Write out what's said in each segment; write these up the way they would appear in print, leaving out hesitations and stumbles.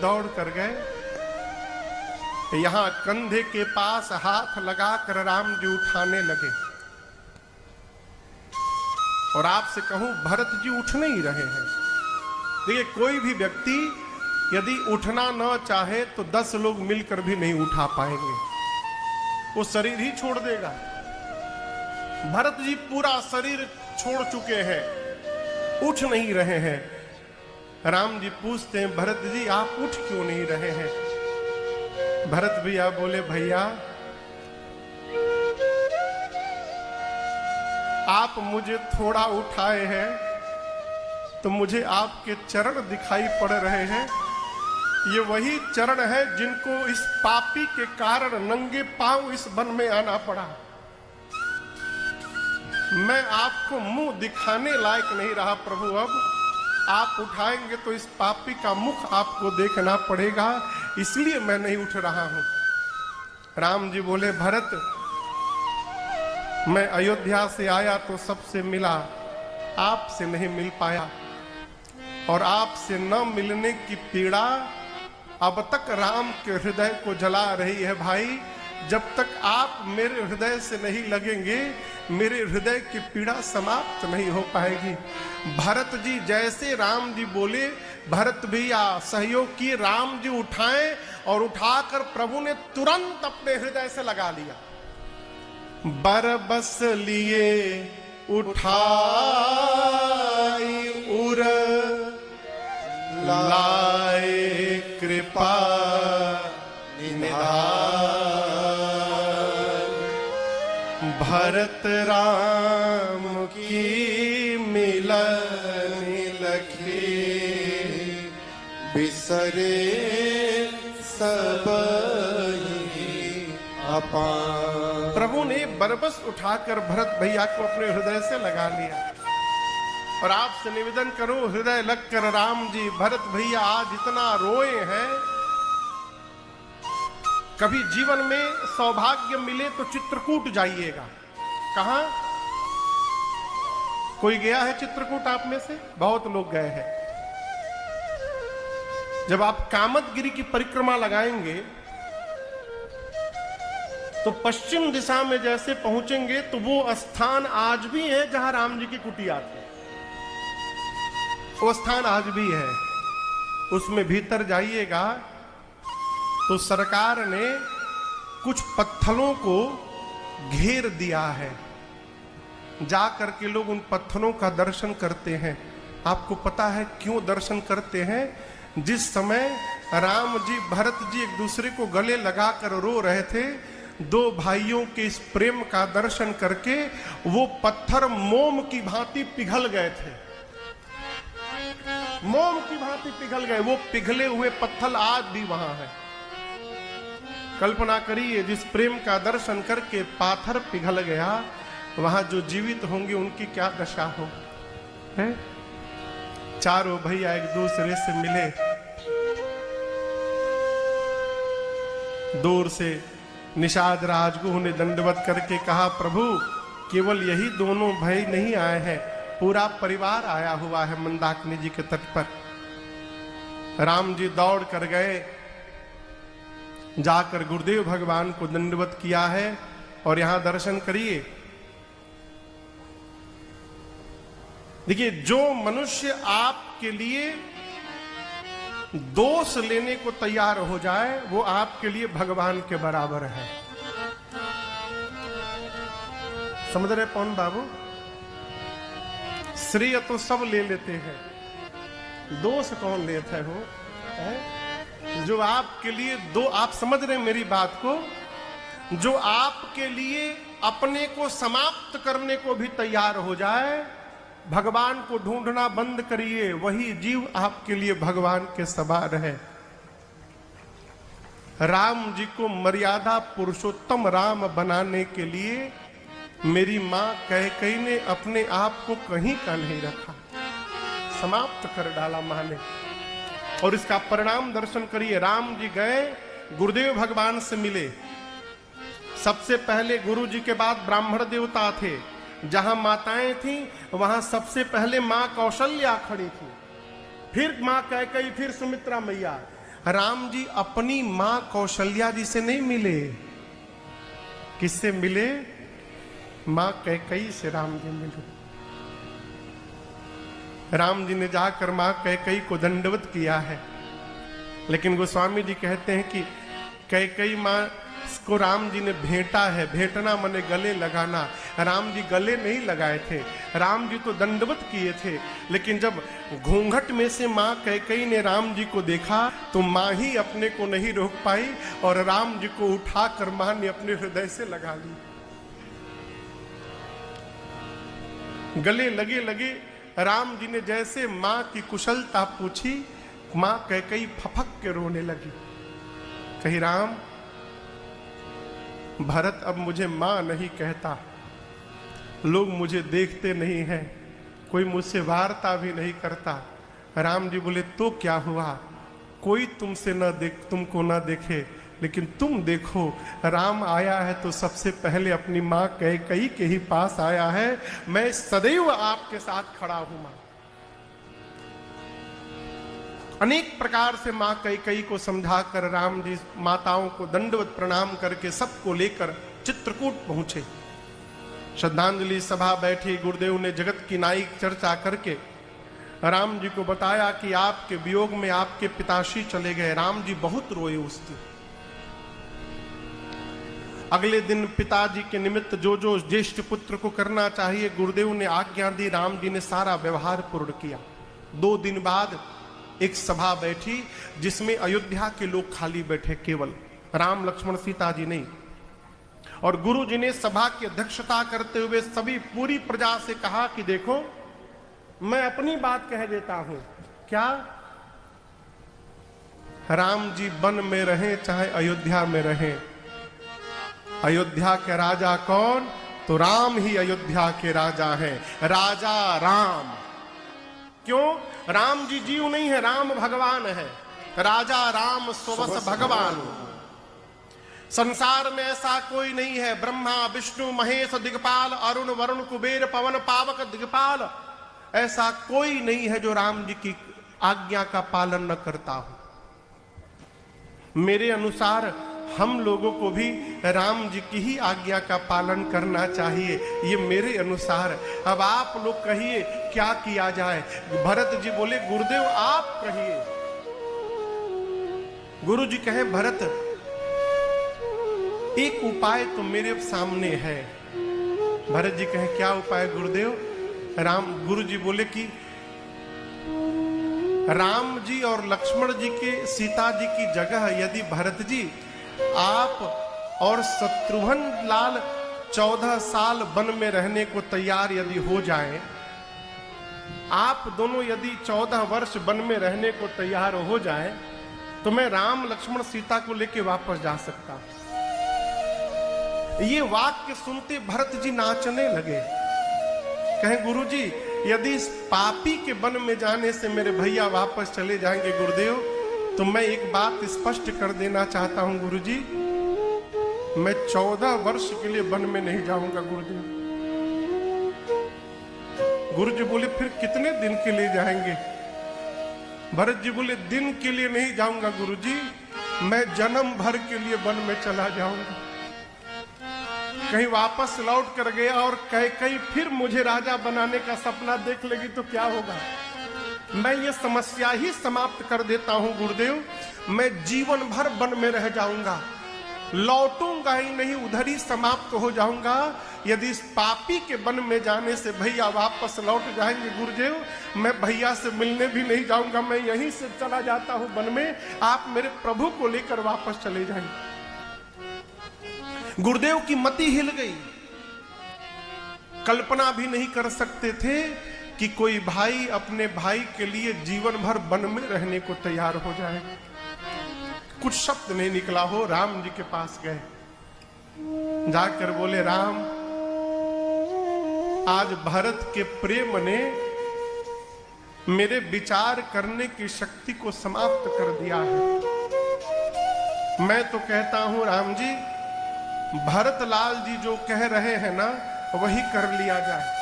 दौड़ कर गए, यहां कंधे के पास हाथ लगाकर राम जी उठाने लगे। और आपसे कहूं, भरत जी उठ नहीं रहे हैं। देखिए, कोई भी व्यक्ति यदि उठना न चाहे तो 10 लोग मिलकर भी नहीं उठा पाएंगे, वो शरीर ही छोड़ देगा। भरत जी पूरा शरीर छोड़ चुके हैं, उठ नहीं रहे हैं। राम जी पूछते हैं, भरत जी आप उठ क्यों नहीं रहे हैं? भरत भैया बोले, भैया आप मुझे थोड़ा उठाए हैं तो मुझे आपके चरण दिखाई पड़ रहे हैं। ये वही चरण है जिनको इस पापी के कारण नंगे पांव इस वन में आना पड़ा। मैं आपको मुंह दिखाने लायक नहीं रहा प्रभु, अब आप उठाएंगे तो इस पापी का मुख आपको देखना पड़ेगा, इसलिए मैं नहीं उठ रहा हूं। राम जी बोले, भरत मैं अयोध्या से आया तो सबसे मिला, आपसे नहीं मिल पाया, और आपसे न मिलने की पीड़ा अब तक राम के हृदय को जला रही है। भाई जब तक आप मेरे हृदय से नहीं लगेंगे, मेरे हृदय की पीड़ा समाप्त नहीं हो पाएगी। भरत जी जैसे राम जी बोले, भरत भैया सहयोग किए, राम जी उठाएं, और उठाकर प्रभु ने तुरंत अपने हृदय से लगा लिया। बरबस लिए उठाई उर लाए कृपा निधान, भरत राम की मिलन लखी बिसरे सब अपान। प्रभु ने बरबस उठाकर भरत भैया को अपने हृदय से लगा लिया। और आपसे निवेदन करो, हृदय लगकर राम जी भरत भैया आज इतना रोए हैं। कभी जीवन में सौभाग्य मिले तो चित्रकूट जाइएगा। कहां? कोई गया है चित्रकूट आप में से? बहुत लोग गए हैं। जब आप कामदगिरि की परिक्रमा लगाएंगे तो पश्चिम दिशा में जैसे पहुंचेंगे तो वो स्थान आज भी है जहां राम जी की कुटिया थी। वो स्थान आज भी है। उसमें भीतर जाइएगा तो सरकार ने कुछ पत्थरों को घेर दिया है, जाकर के लोग उन पत्थरों का दर्शन करते हैं। आपको पता है क्यों दर्शन करते हैं? जिस समय राम जी भरत जी एक दूसरे को गले लगाकर रो रहे थे, दो भाइयों के इस प्रेम का दर्शन करके वो पत्थर मोम की भांति पिघल गए थे। मोम की भांति पिघल गए। वो पिघले हुए पत्थर आज भी वहां है। कल्पना करिए, जिस प्रेम का दर्शन करके पाथर पिघल गया, वहां जो जीवित होंगे उनकी क्या दशा हो है? चारों भैया एक दूसरे से मिले, दूर से निषाद राजगुह ने दंडवत करके कहा, प्रभु केवल यही दोनों भाई नहीं आए हैं, पूरा परिवार आया हुआ है मंदाकिनी जी के तट पर। राम जी दौड़ कर गए, जाकर गुरुदेव भगवान को दंडवत किया है। और यहां दर्शन करिए। देखिए, जो मनुष्य आपके लिए दोष लेने को तैयार हो जाए, वो आपके लिए भगवान के बराबर है। समझ रहे पवन बाबू? श्रेय तो सब ले लेते हैं, दोष कौन लेता है? वो है जो आपके लिए आप समझ रहे हैं मेरी बात को? जो आपके लिए अपने को समाप्त करने को भी तैयार हो जाए, भगवान को ढूंढना बंद करिए, वही जीव आपके लिए भगवान के सवार है। राम जी को मर्यादा पुरुषोत्तम राम बनाने के लिए मेरी मां कैकेयी ने अपने आप को कहीं का नहीं रखा, समाप्त कर डाला मां ने। और इसका परिणाम दर्शन करिए। राम जी गए, गुरुदेव भगवान से मिले। सबसे पहले गुरु जी के बाद ब्राह्मण देवता थे। जहां माताएं थीं वहां सबसे पहले मां कौशल्या खड़ी थी, फिर मां कैकेयी, फिर सुमित्रा मैया। राम जी अपनी मां कौशल्या जी से नहीं मिले। किससे मिले? मां कैकेयी से राम जी मिले। राम जी ने जाकर मां कैकेयी को दंडवत किया है। लेकिन गोस्वामी जी कहते हैं कि कैकेयी मां को राम जी ने भेंटा है। भेंटना माने गले लगाना। राम जी गले नहीं लगाए थे, राम जी तो दंडवत किए थे। लेकिन जब घूंघट में से मां कैकेयी ने राम जी को देखा तो मां ही अपने को नहीं रोक पाई और राम जी को उठाकर मां ने अपने हृदय से लगा ली। गले लगे लगे राम जी ने जैसे मां की कुशलता पूछी, मां कैकेयी फफक के रोने लगी। कही, राम, भरत अब मुझे मां नहीं कहता, लोग मुझे देखते नहीं हैं, कोई मुझसे वार्ता भी नहीं करता। राम जी बोले, तो क्या हुआ? कोई तुमसे तुमको न देखे, लेकिन तुम देखो, राम आया है तो सबसे पहले अपनी मां कैकेयी के ही पास आया है। मैं सदैव आपके साथ खड़ा हूं मां। अनेक प्रकार से मां कैकेयी को समझाकर राम जी माताओं को दंडवत प्रणाम करके सबको लेकर चित्रकूट पहुंचे। श्रद्धांजलि सभा बैठी। गुरुदेव ने जगत की नायक चर्चा करके राम जी को बताया कि आपके वियोग में आपके पिताश्री चले गए। राम जी बहुत रोए उस दिन। अगले दिन पिताजी के निमित्त जो जो ज्येष्ठ पुत्र को करना चाहिए गुरुदेव ने आज्ञा दी। राम जी ने सारा व्यवहार पूर्ण किया। 2 दिन बाद एक सभा बैठी जिसमें अयोध्या के लोग खाली बैठे, केवल राम लक्ष्मण सीता जी नहीं। और गुरु जी ने सभा की अध्यक्षता करते हुए सभी पूरी प्रजा से कहा कि देखो, मैं अपनी बात कह देता हूं। क्या? राम जी वन में रहें चाहे अयोध्या में रहें, अयोध्या के राजा कौन? तो राम ही अयोध्या के राजा हैं। राजा राम। क्यों? राम जी जीव नहीं है, राम भगवान है। राजा राम स्वस भगवान। संसार में ऐसा कोई नहीं है। ब्रह्मा विष्णु महेश दिग्पाल, अरुण वरुण कुबेर पवन पावक दिग्पाल, ऐसा कोई नहीं है जो राम जी की आज्ञा का पालन न करता हो। मेरे अनुसार हम लोगों को भी राम जी की ही आज्ञा का पालन करना चाहिए, ये मेरे अनुसार। अब आप लोग कहिए क्या किया जाए? भरत जी बोले, गुरुदेव आप कहिए। गुरु जी कहे, भरत एक उपाय तो मेरे सामने है। भरत जी कहे, क्या उपाय गुरुदेव? गुरु जी बोले कि राम जी और लक्ष्मण जी के सीता जी की जगह यदि भरत जी आप और शत्रुघ्न लाल 14 साल वन में रहने को तैयार यदि हो जाएं, आप दोनों यदि 14 वर्ष वन में रहने को तैयार हो जाएं, तो मैं राम लक्ष्मण सीता को लेके वापस जा सकता। ये वाक्य सुनते भरत जी नाचने लगे। कहें, गुरु जी यदि इस पापी के वन में जाने से मेरे भैया वापस चले जाएंगे गुरुदेव, तो मैं एक बात स्पष्ट कर देना चाहता हूं गुरुजी, मैं 14 वर्ष के लिए वन में नहीं जाऊंगा गुरुदेव। गुरुजी बोले, फिर कितने दिन के लिए जाएंगे? भरत जी बोले, दिन के लिए नहीं जाऊंगा गुरुजी, मैं जन्म भर के लिए वन में चला जाऊंगा। कहीं वापस लौट कर गया और कहीं फिर मुझे राजा बनाने का सपना देख लेगी तो क्या होगा? मैं ये समस्या ही समाप्त कर देता हूं गुरुदेव, मैं जीवन भर वन में रह जाऊंगा, लौटूंगा ही नहीं, उधर ही समाप्त हो जाऊंगा। यदि इस पापी के वन में जाने से भैया वापस लौट जाएंगे गुरुदेव, मैं भैया से मिलने भी नहीं जाऊंगा, मैं यहीं से चला जाता हूं वन में, आप मेरे प्रभु को लेकर वापस चले जाएंगे। गुरुदेव की मति हिल गई। कल्पना भी नहीं कर सकते थे कि कोई भाई अपने भाई के लिए जीवन भर वन में रहने को तैयार हो जाए। कुछ शब्द नहीं निकला हो, राम जी के पास गए, जाकर बोले, राम आज भरत के प्रेम ने मेरे विचार करने की शक्ति को समाप्त कर दिया है। मैं तो कहता हूं राम जी, भरत लाल जी जो कह रहे हैं ना, वही कर लिया जाए,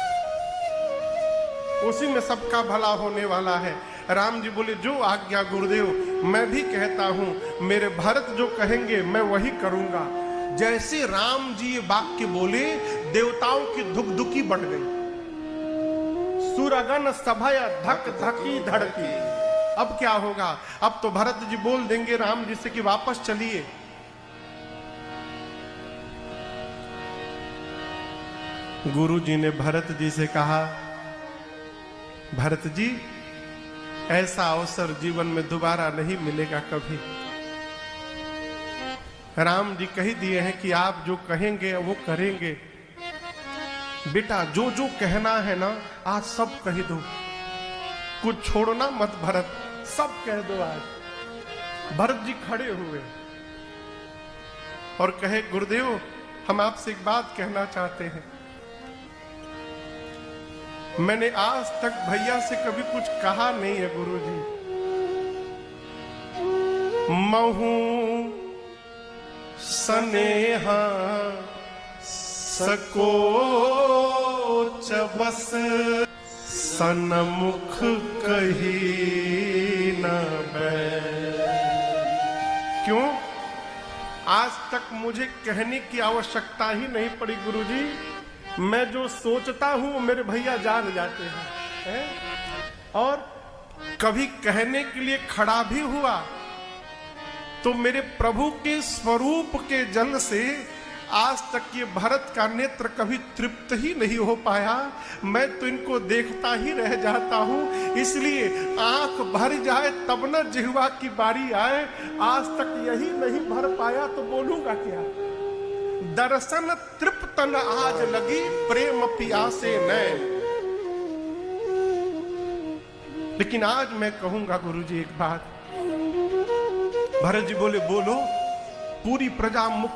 उसी में सबका भला होने वाला है। राम जी बोले जो आज्ञा गुरुदेव, मैं भी कहता हूं, मेरे भरत जो कहेंगे मैं वही करूंगा। जैसे राम जी ये वाक्य बोले, देवताओं की धुकधुकी बढ़ गई, सुरगन सभय धक धकी धड़की। अब क्या होगा? अब तो भरत जी बोल देंगे राम जी से कि वापस चलिए। गुरु जी ने भरत जी से कहा, भरत जी ऐसा अवसर जीवन में दोबारा नहीं मिलेगा कभी। राम जी कह दिए हैं कि आप जो कहेंगे वो करेंगे। बेटा जो जो कहना है ना आज सब कह दो, कुछ छोड़ना मत भरत, सब कह दो आज। भरत जी खड़े हुए और कहे, गुरुदेव हम आपसे एक बात कहना चाहते हैं। मैंने आज तक भैया से कभी कुछ कहा नहीं है गुरुजी। महू स्नेहा सकोच बस, सन्मुख कही न बैठ। क्यों? आज तक मुझे कहने की आवश्यकता ही नहीं पड़ी गुरुजी। मैं जो सोचता हूं मेरे भैया जान जाते हैं, और कभी कहने के लिए खड़ा भी हुआ तो मेरे प्रभु के स्वरूप के जल से आज तक ये भरत का नेत्र कभी तृप्त ही नहीं हो पाया। मैं तो इनको देखता ही रह जाता हूं, इसलिए आंख भर जाए तब न जिह्वा की बारी आए। आज तक यही नहीं भर पाया तो बोलूंगा क्या? दर्शन तृप्त न आज लगी, प्रेम पियासे नैन। लेकिन आज मैं कहूंगा गुरुजी एक बात। भरत जी बोले, बोलो। पूरी प्रजा मुख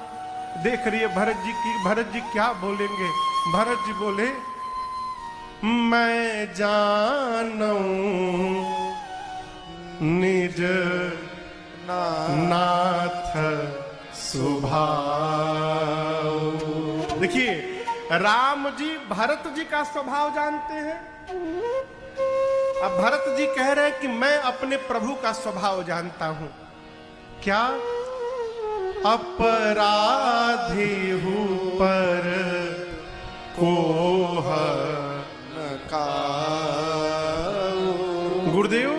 देख रही है भरत जी की, भरत जी क्या बोलेंगे। भरत जी बोले, मैं जानूं निज नाथ स्वभाव। देखिए राम जी भरत जी का स्वभाव जानते हैं। अब भरत जी कह रहे हैं कि मैं अपने प्रभु का स्वभाव जानता हूं। क्या? अपराधी हूं पर कोह न काऊ। गुरुदेव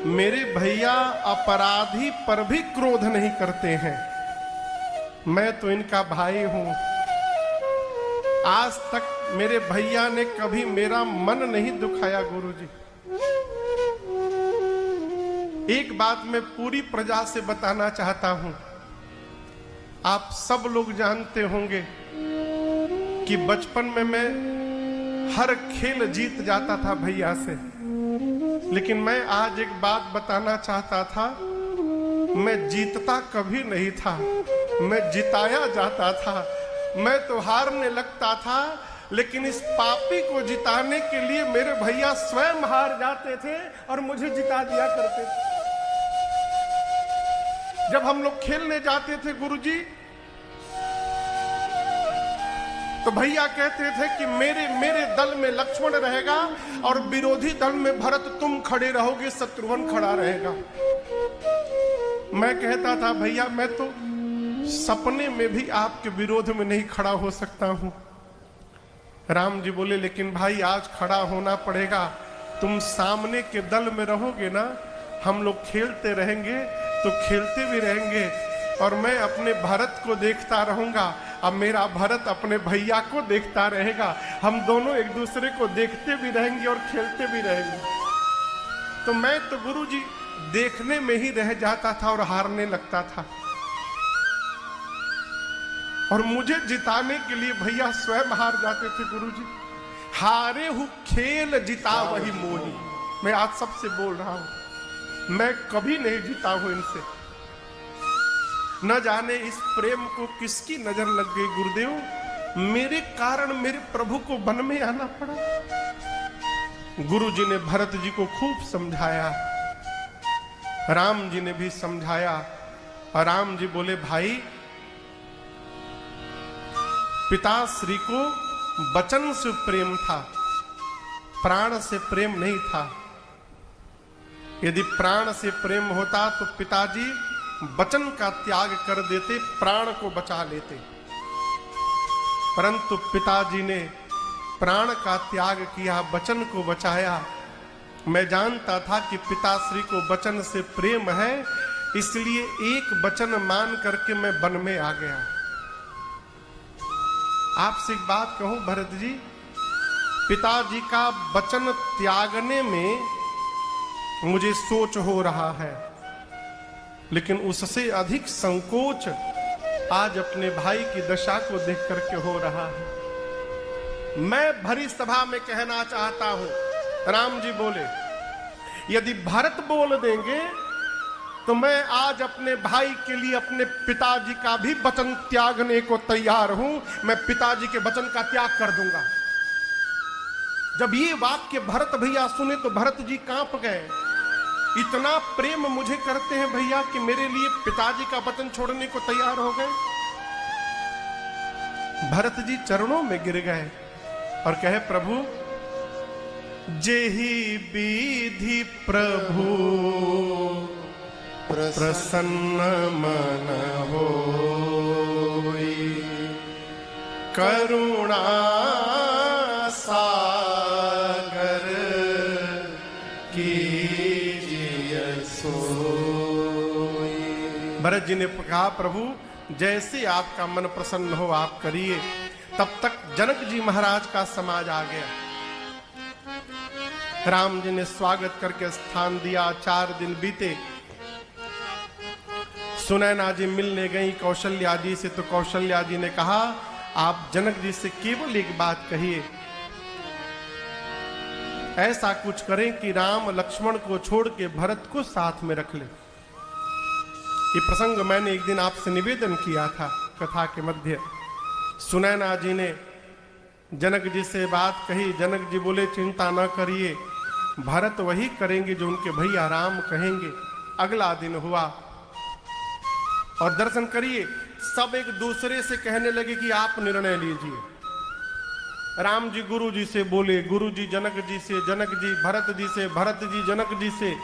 मेरे भैया अपराधी पर भी क्रोध नहीं करते हैं। मैं तो इनका भाई हूं। आज तक मेरे भैया ने कभी मेरा मन नहीं दुखाया गुरुजी। एक बात मैं पूरी प्रजा से बताना चाहता हूं। आप सब लोग जानते होंगे कि बचपन में मैं हर खेल जीत जाता था भैया से, लेकिन मैं आज एक बात बताना चाहता था। मैं जीतता कभी नहीं था, मैं जिताया जाता था। मैं तो हारने लगता था, लेकिन इस पापी को जिताने के लिए मेरे भैया स्वयं हार जाते थे और मुझे जिता दिया करते थे। जब हम लोग खेलने जाते थे गुरुजी, तो भैया कहते थे कि मेरे दल में लक्ष्मण रहेगा और विरोधी दल में भरत तुम खड़े रहोगे, शत्रुघ्न खड़ा रहेगा। मैं कहता था भैया मैं तो सपने में भी आपके विरोध में नहीं खड़ा हो सकता हूं। राम जी बोले, लेकिन भाई आज खड़ा होना पड़ेगा। तुम सामने के दल में रहोगे ना, हम लोग खेलते रहेंगे तो खेलते भी रहेंगे, और मैं अपने भरत को देखता रहूंगा, अब मेरा भरत अपने भैया को देखता रहेगा। हम दोनों एक दूसरे को देखते भी रहेंगे और खेलते भी रहेंगे। तो मैं तो गुरुजी देखने में ही रह जाता था और हारने लगता था, और मुझे जिताने के लिए भैया स्वयं हार जाते थे गुरुजी। हारे हूं खेल जिता वही मोही। मैं आज सबसे बोल रहा हूं, मैं कभी नहीं जीता हूं इनसे। न जाने इस प्रेम को किसकी नजर लग गई गुरुदेव, मेरे कारण मेरे प्रभु को वन में आना पड़ा। गुरुजी ने भरत जी को खूब समझाया, राम जी ने भी समझाया, और राम जी बोले, भाई पिताश्री को वचन से प्रेम था, प्राण से प्रेम नहीं था। यदि प्राण से प्रेम होता तो पिताजी वचन का त्याग कर देते, प्राण को बचा लेते। परंतु पिताजी ने प्राण का त्याग किया, वचन को बचाया। मैं जानता था कि पिताश्री को वचन से प्रेम है, इसलिए एक वचन मान करके मैं वन में आ गया। आपसे एक बात कहूं भरत जी, पिताजी का वचन त्यागने में मुझे सोच हो रहा है, लेकिन उससे अधिक संकोच आज अपने भाई की दशा को देख करके हो रहा है। मैं भरी सभा में कहना चाहता हूं, राम जी बोले, यदि भरत बोल देंगे तो मैं आज अपने भाई के लिए अपने पिताजी का भी वचन त्यागने को तैयार हूं। मैं पिताजी के वचन का त्याग कर दूंगा। जब ये वाक्य भरत भैया सुने तो भरत जी कांप गए। इतना प्रेम मुझे करते हैं भैया कि मेरे लिए पिताजी का वचन छोड़ने को तैयार हो गए। भरत जी चरणों में गिर गए और कहे, प्रभु जेहि विधि प्रभु प्रसन्न मन होई, करुणा सागर कीजिए सोई। भरत जी ने कहा, प्रभु जैसे आपका मन प्रसन्न हो आप करिए। तब तक जनक जी महाराज का समाज आ गया। राम जी ने स्वागत करके स्थान दिया। 4 दिन बीते। सुनैना जी मिलने गई कौशल्या जी से, तो कौशल्या जी ने कहा, आप जनक जी से केवल एक बात कहिए, ऐसा कुछ करें कि राम लक्ष्मण को छोड़ के भरत को साथ में रख ले। ये प्रसंग मैंने एक दिन आपसे निवेदन किया था कथा के मध्य। सुनैना जी ने जनक जी से बात कही। जनक जी बोले, चिंता न करिए, भरत वही करेंगे जो उनके भैया राम कहेंगे। अगला दिन हुआ और दर्शन करिए, सब एक दूसरे से कहने लगे कि आप निर्णय लीजिए। राम जी गुरु जी से बोले, गुरु जी जनक जी से, जनक जी भरत जी से, भरत जी जनक जी से।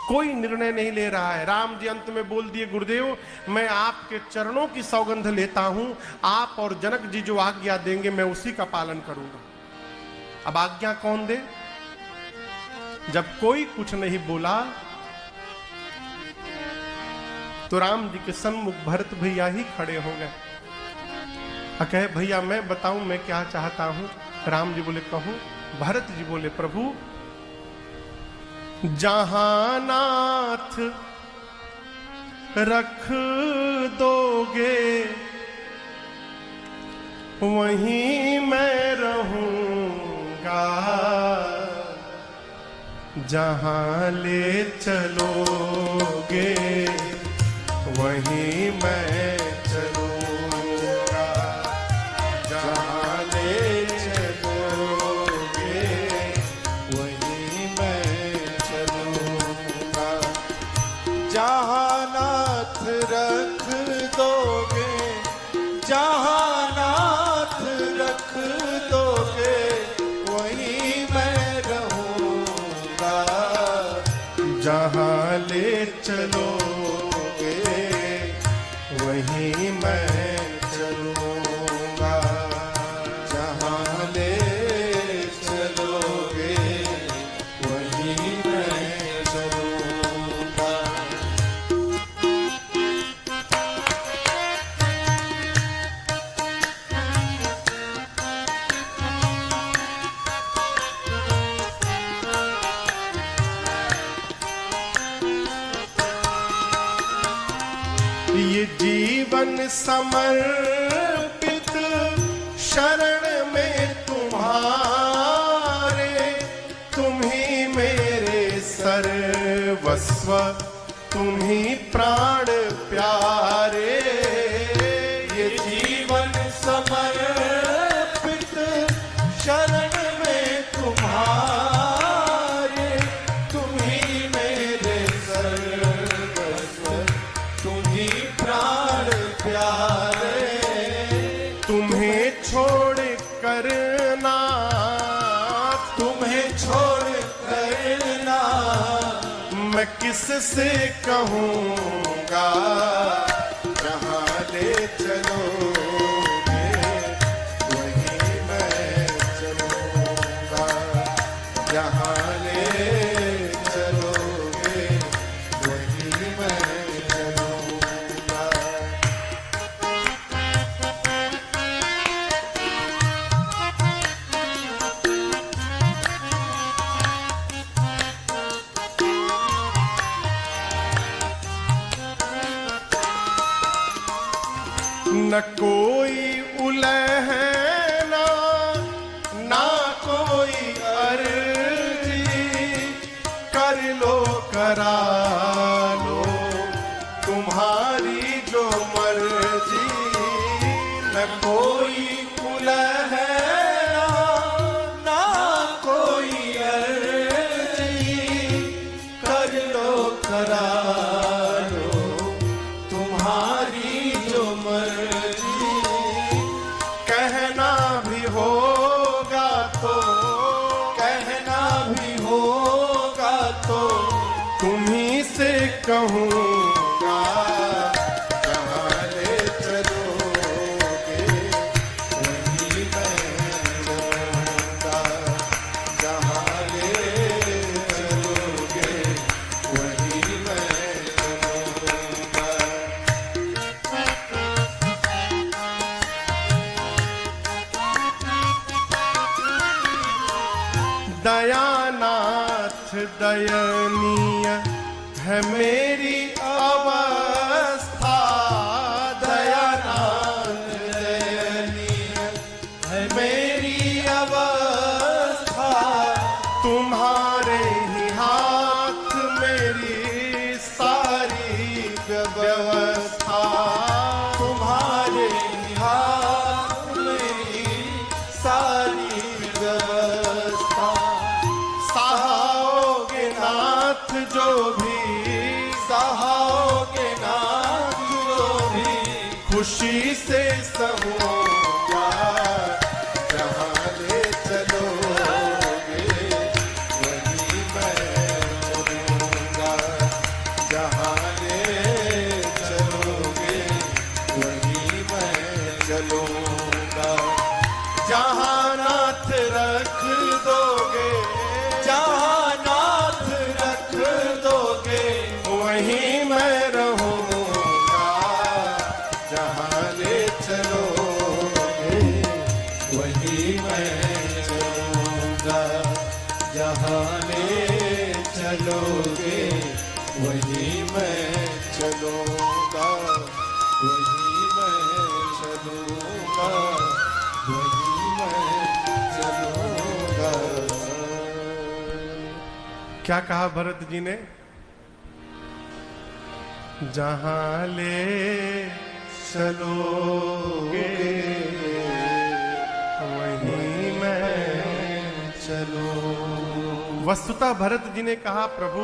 कोई निर्णय नहीं ले रहा है। राम जी अंत में बोल दिए, गुरुदेव मैं आपके चरणों की सौगंध लेता हूं, आप और जनक जी जो आज्ञा देंगे मैं उसी का पालन करूंगा। अब आज्ञा कौन दे? जब कोई कुछ नहीं बोला तो राम जी के सम्मुख भरत भैया ही खड़े हो गए। कहे, भैया मैं बताऊं मैं क्या चाहता हूं। राम जी बोले, कहूं। भरत जी बोले, प्रभु जहां नाथ रख दोगे वहीं मैं रहूंगा, जहां ले चलोगे वहीं मैं चलूंगा, जहां ले चलोगे वहीं मैं चलूंगा, जहां नाथ रख दोगे, जहां नाथ रख दोगे वहीं मैं रहूंगा, जहां ले चलोगे वहीं मैं चलूंगा, जहां ले चलोगे वहीं मैं चलूंगा। ये जीवन समर्पित शरण में तुम्हारे, तुम ही मेरे सर्वस्व, तुम ही प्राण प्यारे। ये जीवन समर्पित शरण में तुम्हारे, तुम ही मेरे सर्वस्व, तुम ही प्राण प्यारे। तुम्हें छोड़ करना, तुम्हें छोड़ करना मैं किससे कहूँगा, जहाँ ले चलोगे वहीं मैं चलूँगा, जहाँ ले चलोगे वहीं मैं चलूँगा। न कोई उलहना ना कोई अर्जी, कर लो करा लो तुम्हारी जो मर्जी। न कोई उलहना ना कोई अर्जी, कर लो करा लो तुम्हारी जो मर्जी। कहना भी होगा तो, कहना भी होगा तो तुम्ही से कहूँगा, जहाँ ले चलोगे वहीं मैं चलूँगा, जहाँ ले चलोगे वहीं मैं चलूँगा। दयानाथ दयनीय है मेरी अवस्था, दयानाथ दयनीय है मेरी अवस्था, तुम्हारे ही हाथ मेरी सारी व्यवस्था। तुम्हारे हाथ मेरी सारी व्यवस्था। सहाओगे नाथ जो भी, सहाओगे नाथ जो भी, खुशी से सहूँगा, जहाँ ले चलोगे वहीं मैं चलूँगा, जहाँ ले चलोगे वहीं मैं चलूँगा। जहाँ नाथ रख दोगे, जहाँ नाथ रख दोगे वहीं मैं रहूँगा, जहाँ ले चलोगे वहीं मैं चलूँगा, जहाँ ले चलोगे वहीं मैं चलूँगा, वहीं मैं चलूँगा, वहीं मैं चलूँगा। क्या कहा भरत जी ने? जहाँ ले चलोगे वहीं मैं चलो। वस्तुतः भरत जी ने कहा, प्रभु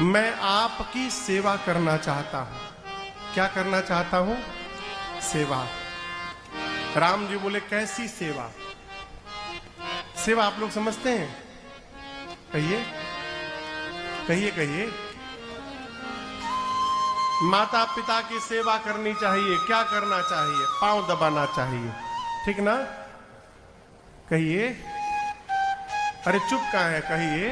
मैं आपकी सेवा करना चाहता हूं। क्या करना चाहता हूं? सेवा। राम जी बोले, कैसी सेवा? सेवा आप लोग समझते हैं? कहिए कहिए कहिए। माता पिता की सेवा करनी चाहिए। क्या करना चाहिए? पांव दबाना चाहिए, ठीक ना? कहिए। अरे चुप कहां है? कहिए।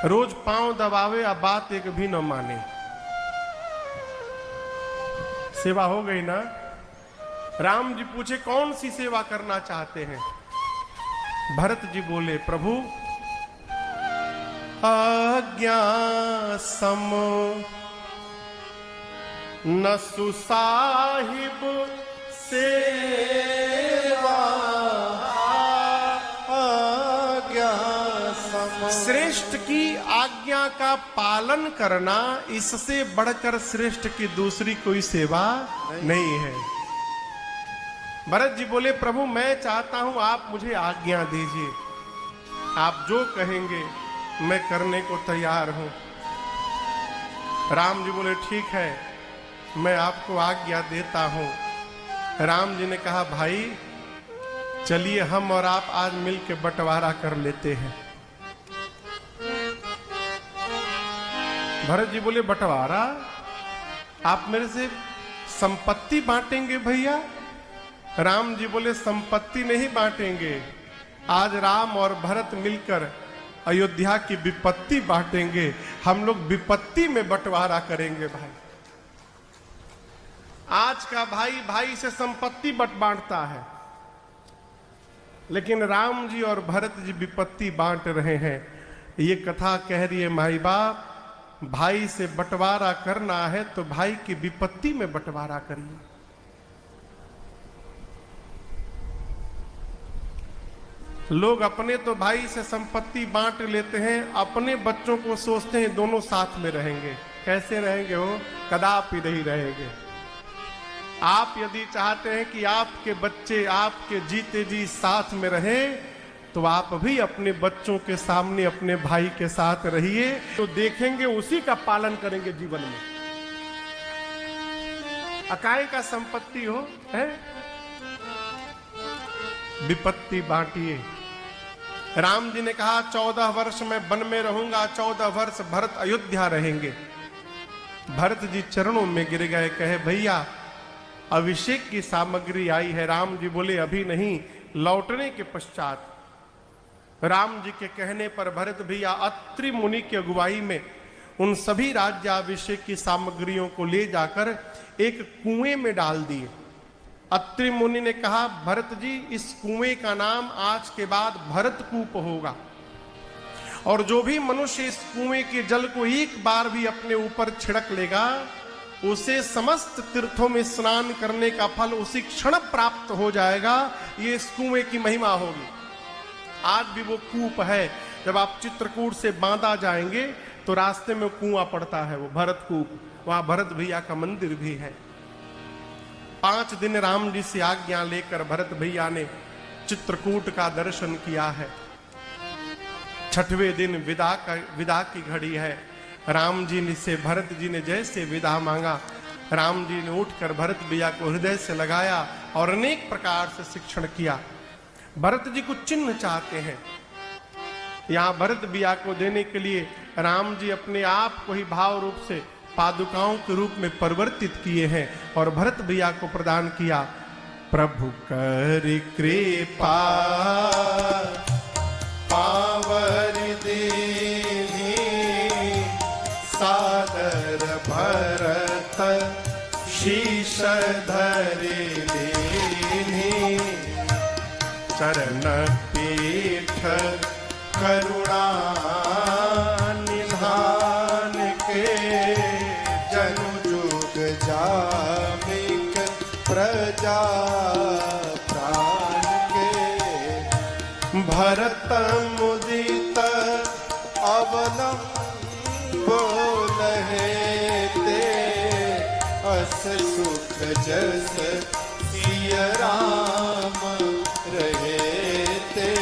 रोज पांव दबावे, अब बात एक भी न माने। सेवा हो गई ना? राम जी पूछे, कौन सी सेवा करना चाहते हैं? भरत जी बोले, प्रभु आज्ञा सम न सुसाहिब सेवा, आज्ञा सम। श्रेष्ठ की आज्ञा का पालन करना, इससे बढ़कर श्रेष्ठ की दूसरी कोई सेवा नहीं है। भरत जी बोले, प्रभु मैं चाहता हूं आप मुझे आज्ञा दीजिए, आप जो कहेंगे मैं करने को तैयार हूं। राम जी बोले, ठीक है, मैं आपको आज्ञा देता हूं। राम जी ने कहा, भाई चलिए हम और आप आज मिल के बंटवारा कर लेते हैं। भरत जी बोले बंटवारा? आप मेरे से संपत्ति बांटेंगे भैया? राम जी बोले संपत्ति नहीं बांटेंगे, आज राम और भरत मिलकर अयोध्या की विपत्ति बांटेंगे। हम लोग विपत्ति में बंटवारा करेंगे भाई। आज का भाई भाई से संपत्ति बांटता है, लेकिन राम जी और भरत जी विपत्ति बांट रहे हैं। ये कथा कह रही है माई बाप, भाई से बंटवारा करना है तो भाई की विपत्ति में बंटवारा करिए। लोग अपने तो भाई से संपत्ति बांट लेते हैं, अपने बच्चों को सोचते हैं दोनों साथ में रहेंगे। कैसे रहेंगे हो? कदापि नहीं रहेंगे। आप यदि चाहते हैं कि आपके बच्चे आपके जीते जी साथ में रहें, तो आप भी अपने बच्चों के सामने अपने भाई के साथ रहिए, तो देखेंगे उसी का पालन करेंगे जीवन में। अकाय का संपत्ति हो है, विपत्ति बांटिए। राम जी ने कहा 14 वर्ष मैं वन में रहूंगा, 14 वर्ष भरत अयोध्या रहेंगे। भरत जी चरणों में गिर गए, कहे भैया अभिषेक की सामग्री आई है। राम जी बोले अभी नहीं, लौटने के पश्चात। राम जी के कहने पर भरत भैया अत्रि मुनि की अगुवाई में उन सभी राज्याभिषेक की सामग्रियों को ले जाकर एक कुएं में डाल दिए। अत्रि मुनि ने कहा भरत जी इस कुएं का नाम आज के बाद भरतकूप होगा, और जो भी मनुष्य इस कुएं के जल को एक बार भी अपने ऊपर छिड़क लेगा, उसे समस्त तीर्थों में स्नान करने का फल उसी क्षण प्राप्त हो जाएगा। ये इस कुएं की महिमा होगी। आज भी वो कूप है, जब आप चित्रकूट से बांदा जाएंगे तो रास्ते में कुआं पड़ता है, वो भरत कूप। वहां भरत भैया का मंदिर भी है। 5 दिन राम जी से आज्ञा लेकर भरत भैया ने चित्रकूट का दर्शन किया है। 6वें दिन विदा की घड़ी है। राम जी से भरत जी ने जैसे विदा मांगा, राम जी ने उठकर भरत भैया को हृदय से लगाया और अनेक प्रकार से शिक्षण किया। भरत जी कुछ चिन्ह चाहते हैं, यहां भरत भैया को देने के लिए राम जी अपने आप को ही भाव रूप से पादुकाओं के रूप में परिवर्तित किए हैं और भरत भैया को प्रदान किया। प्रभु कर कृपा पावर दीनी सादर भरत शीश धरि दीनी चरण पीठ करुणा निधान के जनु जुग जामिक प्रजा प्राण के भरत मुदित अवलंब बोलहे ते अस सुख जस सिय राम रहे ते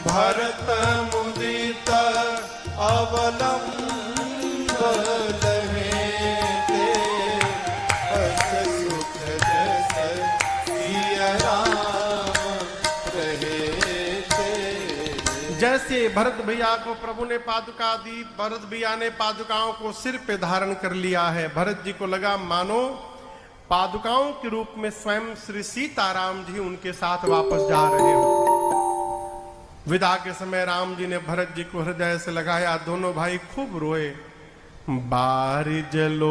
भरत मुदित अवलंब लहे ते अस सुख जस सिय राम रहे ते। जैसे भरत भैया को प्रभु ने पादुका दी, भरत भैया ने पादुकाओं को सिर पे धारण कर लिया है। भरत जी को लगा मानो पादुकाओं के रूप में स्वयं श्री सीताराम जी उनके साथ वापस जा रहे हो। विदा के समय राम जी ने भरत जी को हृदय से लगाया, दोनों भाई खूब रोए। बारिज लो